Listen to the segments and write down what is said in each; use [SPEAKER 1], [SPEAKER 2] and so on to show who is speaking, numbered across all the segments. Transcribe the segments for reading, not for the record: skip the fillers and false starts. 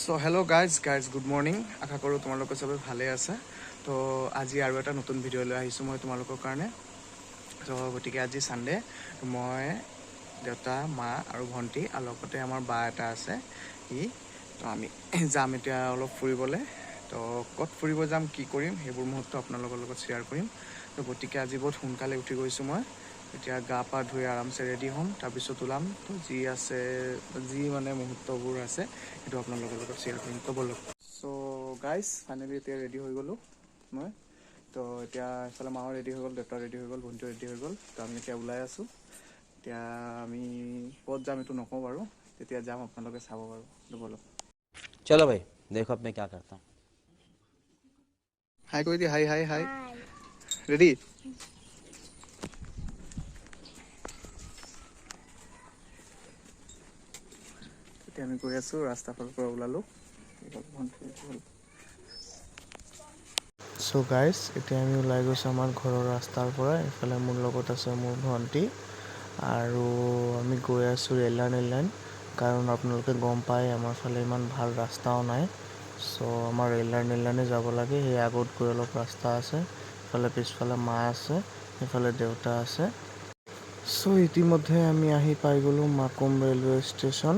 [SPEAKER 1] So hello' guys good morning. আশা কৰোঁ তোমালোকে চবে ভালে আছে। তো আজি আৰু এটা নতুন ভিডিঅ' লৈ আহিছোঁ মই তোমালোকৰ কাৰণে। তো গতিকে আজি ছানডে, মই দেউতা মা আৰু ভণ্টি আৰু লগতে আমাৰ বা এটা আছে তো আমি যাম এতিয়া অলপ ফুৰিবলৈ। তো ক'ত ফুৰিব যাম, কি কৰিম, সেইবোৰ মুহূৰ্ত আপোনালোকৰ লগত শ্বেয়াৰ কৰিম। তো গতিকে আজি বহুত সোনকালে উঠি গৈছোঁ মই। এতিয়া গা পা ধুই আৰামছে ৰেডি হ'ম, তাৰপিছত ওলাম। তো যি মুহূৰ্তবোৰ আছে সেইটো আপোনালোকৰ লগত শ্বেয়াৰ কৰিম। তো ব'লক। চ' গাইজ ফাইনেলি এতিয়া ৰেডি হৈ গ'লোঁ মই। তো এতিয়া এইফালে মাও ৰেডি হৈ গ'ল, দেউতা ৰেডি হৈ গ'ল, ভণ্টিও ৰেডি হৈ গ'ল। তো আমি এতিয়া ওলাই আছোঁ। এতিয়া আমি ক'ত যাম এইটো নকওঁ বাৰু, তেতিয়া যাম আপোনালোকে চাব বাৰু। তো ব'লক।
[SPEAKER 2] चलो भाई देखो अब मैं क्या करता हूँ।
[SPEAKER 1] হাই কৰি দি, হাই হাই হাই। ৰেডি? এতিয়া আমি গৈ আছোঁ, ৰাস্তাফালৰ পৰা ওলালোঁ। চ' গাইজ এতিয়া আমি ওলাই গৈছোঁ আমাৰ ঘৰৰ ৰাস্তাৰ পৰা। এইফালে মোৰ লগত আছে মোৰ ভণ্টি, আৰু আমি গৈ আছোঁ ৰেল লাইন। কাৰণ আপোনালোকে গম পায় আমাৰ ফালে ইমান ভাল ৰাস্তাও নাই। চ' আমাৰ ৰেল লাইনে যাব লাগে। সেই আগত গৈ অলপ ৰাস্তা আছে, ইফালে পিছফালে মা আছে, এইফালে দেউতা আছে। চ' ইতিমধ্যে আমি আহি পাই গ'লোঁ মাকুম ৰেলৱে ষ্টেচন।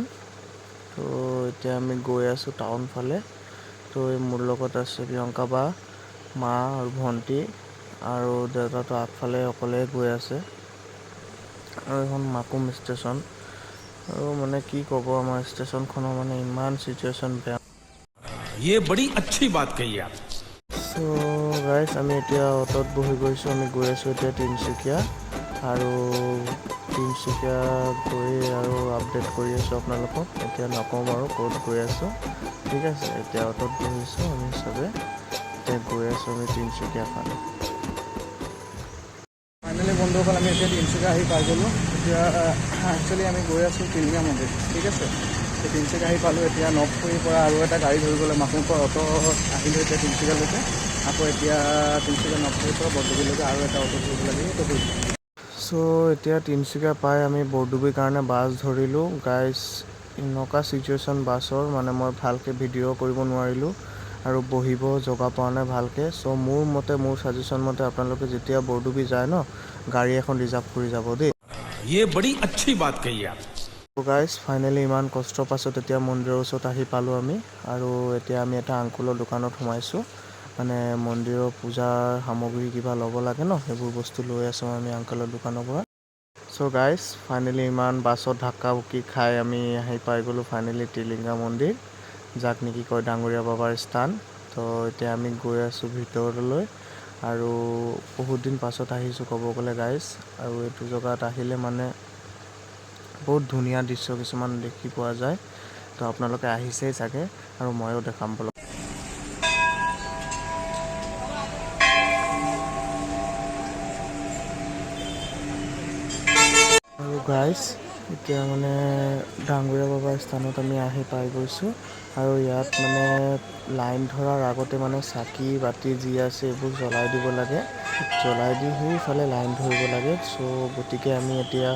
[SPEAKER 1] তো এতিয়া আমি গৈ আছোঁ টাউন ফালে। তো মোৰ লগত আছে প্ৰিয়ংকা বা, মা আৰু ভণ্টি, আৰু দেউতাটো আগফালে অকলে গৈ আছে। আৰু এখন মাকুম ষ্টেচন, আৰু কি ক'ব, আমাৰ ষ্টেচনখনৰ ইমান চিটুৱেশ্যন বেয়া।
[SPEAKER 2] ये बड़ी अच्छी बात कही आप।
[SPEAKER 1] চ' গাইজ আমি এতিয়া অট'ত বহি গৈছোঁ। আমি গৈ আছোঁ এতিয়া তিনিচুকীয়া, আৰু তিনিচুকীয়া গৈ আৰু আপডেট কৰি আছোঁ আপোনালোকক। এতিয়া নকওঁ বাৰু ক'ত গৈ আছোঁ। ঠিক আছে, এতিয়া অট'ত বহিছোঁ আমি চবে। এতিয়া গৈ আছোঁ আমি তিনিচুকীয়া ফালে। ফাইনেলি বন্ধুসকল, আমি এতিয়া তিনিচুকীয়া আহি পাই গ'লোঁ। এতিয়া একচুৱেলি আমি গৈ আছোঁ টিলিঙা মন্দিৰ। ঠিক আছে, এই তিনিচুকীয়া আহি পালোঁ। এতিয়া নপুৰীৰ পৰা আৰু এটা গাড়ী ধৰিবলৈ, মাকুমৰ পৰা অট' আহিলোঁ এতিয়া তিনিচুকীয়ালৈকে। আকৌ এতিয়া তিনিচুকীয়া নপুৰীৰ পৰা বৰডুবিলৈকে আৰু এটা অট' ধৰিব লাগে। চ' এতিয়া তিনিচুকীয়া পাই আমি বৰডুবিৰ কাৰণে বাছ ধৰিলোঁ। গাইজ এনেকুৱা চিটুৱেশ্যন বাছৰ, মই ভালকৈ ভিডিঅ' কৰিব নোৱাৰিলোঁ আৰু বহিব জগা পোৱা নাই ভালকৈ। চ' মোৰ ছাজেশ্যন মতে আপোনালোকে যেতিয়া বৰডুবি যায় ন, গাড়ী এখন ৰিজাৰ্ভ কৰি যাব দেই।
[SPEAKER 2] ये बड़ी अच्छी बात कही आप।
[SPEAKER 1] গাইজ ফাইনেলি ইমান কষ্টৰ পাছত এতিয়া মন্দিৰৰ ওচৰত আহি পালোঁ আমি। আৰু এতিয়া আমি এটা আংকুলৰ দোকানত সোমাইছোঁ। মন্দিৰৰ পূজাৰ সামগ্ৰী কিবা ল'ব লাগে ন, সেইবোৰ বস্তু লৈ আছোঁ আমি আংকুলৰ দোকানৰ পৰা। চ' গাইজ ফাইনেলি ইমান বাছত ধাক্কা মুক্কি খাই আমি আহি পাই গ'লোঁ ফাইনেলি টিলিঙা মন্দিৰ, যাক নেকি কয় ডাঙৰীয়া বাবাৰ স্থান। তো এতিয়া আমি গৈ আছোঁ ভিতৰলৈ, আৰু বহুত দিন পাছত আহিছোঁ ক'ব গ'লে গাইজ। আৰু এইটো জেগাত আহিলে বহুত ধুনীয়া দৃশ্য কিছুমান দেখি পোৱা যায়। তো আপোনালোকে আহিছেই চাগে, আৰু ময়ো দেখাম বলক। আৰু গাইজ এতিয়া ডাঙৰীয়া বাবাৰ স্থানত আমি আহি পাই গৈছোঁ। আৰু ইয়াত লাইন ধৰাৰ আগতে চাকি বাতি যি আছে এইবোৰ জ্বলাই দিব লাগে। জ্বলাই দি সেইফালে লাইন ধৰিব লাগে। চ' গতিকে আমি এতিয়া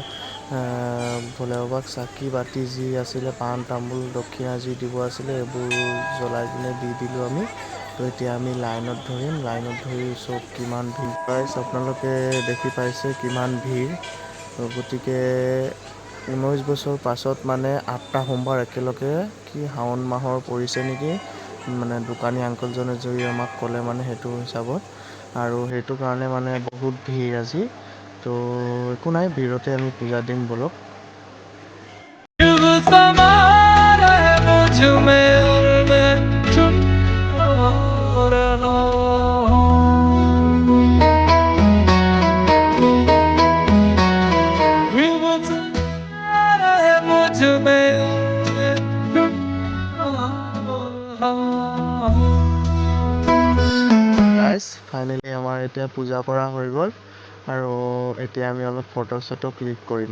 [SPEAKER 1] ভোলে বাবাক চাকি বাতি যি আছিলে, পাণ তামোল দক্ষিণা যি দিব আছিলে, এইবোৰ জ্বলাই কিনে দি দিলোঁ আমি। তো এতিয়া আমি লাইনত ধৰিম। লাইনত ধৰি চব কিমান ভিৰ গাইজ আপোনালোকে দেখি পাইছে কিমান ভিৰ। তো গতিকে 19 বছৰ পাছত 8টা সোমবাৰ একেলগে শাওণ মাহৰ পৰিছে নেকি, দোকানী আংকলজনে যদি আমাক ক'লে সেইটো হিচাপত। আৰু সেইটো কাৰণে বহুত ভিৰ আজি। তো একো নাই, ভিৰতে আমি পূজা দিম বলক। ফাইনেলি আমাৰ এতিয়া পূজা কৰা হৈ গ'ল, আৰু এতিয়া আমি অলপ ফটো চটো ক্লিক কৰিম।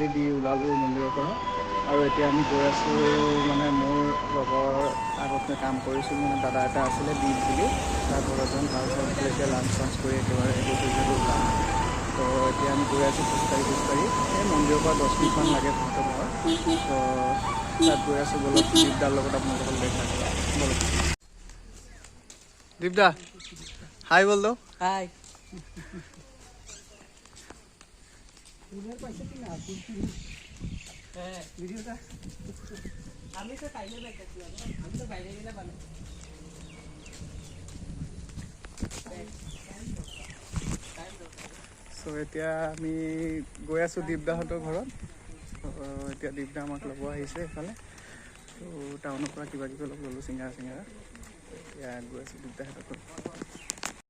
[SPEAKER 1] ফাইনেলি দি ওলালোঁ মন্দিৰৰ পৰা। আৰু এতিয়া আমি গৈ আছোঁ মানে মোৰ লগৰ আগতে কাম কৰিছোঁ মানে দাদা এটা আছিলে দীপ বুলি, তাৰ ঘৰত যাম। তাৰপিছত এতিয়া লাঞ্চ চাঞ্চ কৰি একেবাৰে গধূলি ওলাম। তো এতিয়া আমি গৈ আছোঁ খোজকাঢ়ি এই মন্দিৰৰ পৰা 10 মিনিটমান লাগে ঘৰটো ঘৰ। তো তাত গৈ আছোঁ, বলক দীপদাৰ লগত আপোনালোকক দেখা কৰোঁ বলক। দীপদা হাই বল দো।
[SPEAKER 3] हाय
[SPEAKER 1] চ' এতিয়া আমি গৈ আছোঁ দীপদাহঁতৰ ঘৰত। এতিয়া দীপদা আমাক ল'ব আহিছে এইফালে। তো টাউনৰ পৰা কিবা কিবি অলপ ল'লোঁ, চিঙৰা এতিয়া গৈ আছোঁ দীপদাহঁতৰ ঘৰত।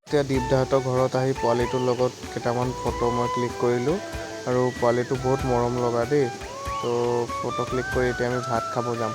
[SPEAKER 1] এতিয়া দীপদাহঁতৰ ঘৰত আহি পোৱালিটোৰ লগত কেইটামান ফটো মই ক্লিক কৰিলোঁ। আৰু পোৱালিটো বহুত মৰম লগা দেই। তো ফটো ক্লিক কৰি এতিয়া আমি ভাত খাব যাম।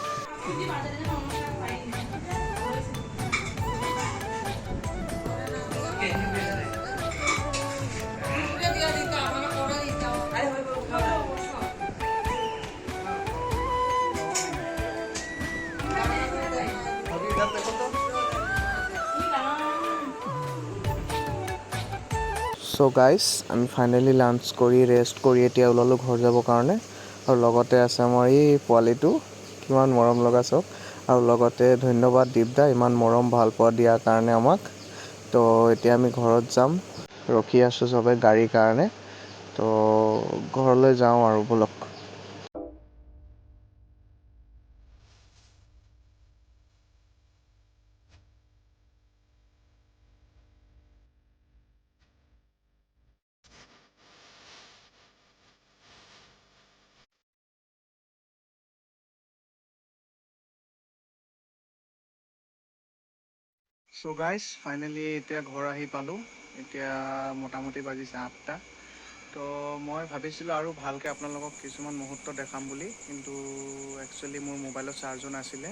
[SPEAKER 1] চ' গাইজ আমি ফাইনেলি লাঞ্চ কৰি ৰেষ্ট কৰি এতিয়া ওলালোঁ ঘৰ যাবৰ কাৰণে। আৰু লগতে আছে আমাৰ এই পোৱালিটো, কিমান মৰম লগা চব। আৰু লগতে ধন্যবাদ দীপদা ইমান মৰম ভাল পোৱা দিয়াৰ কাৰণে আমাক। তো এতিয়া আমি ঘৰত যাম, ৰখি আছোঁ চবে গাড়ীৰ কাৰণে। তো ঘৰলৈ যাওঁ আৰু বলক। চ' গাইজ ফাইনেলি এতিয়া ঘৰ আহি পালোঁ। এতিয়া মোটামুটি বাজিছে 8টা। তো মই ভাবিছিলোঁ আৰু ভালকৈ আপোনালোকক কিছুমান মুহূৰ্ত দেখাম বুলি, কিন্তু একচুৱেলি মোৰ মোবাইলত চাৰ্জো নাছিলে।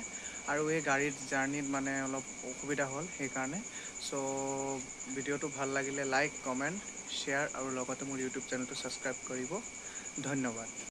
[SPEAKER 1] আৰু এই গাড়ীত জাৰ্ণিত মানে অলপ অসুবিধা হ'ল সেইকাৰণে। চ' ভিডিঅ'টো ভাল লাগিলে লাইক, কমেণ্ট, শ্বেয়াৰ আৰু লগতে মোৰ ইউটিউব চেনেলটো ছাবস্ক্ৰাইব কৰিব। ধন্যবাদ।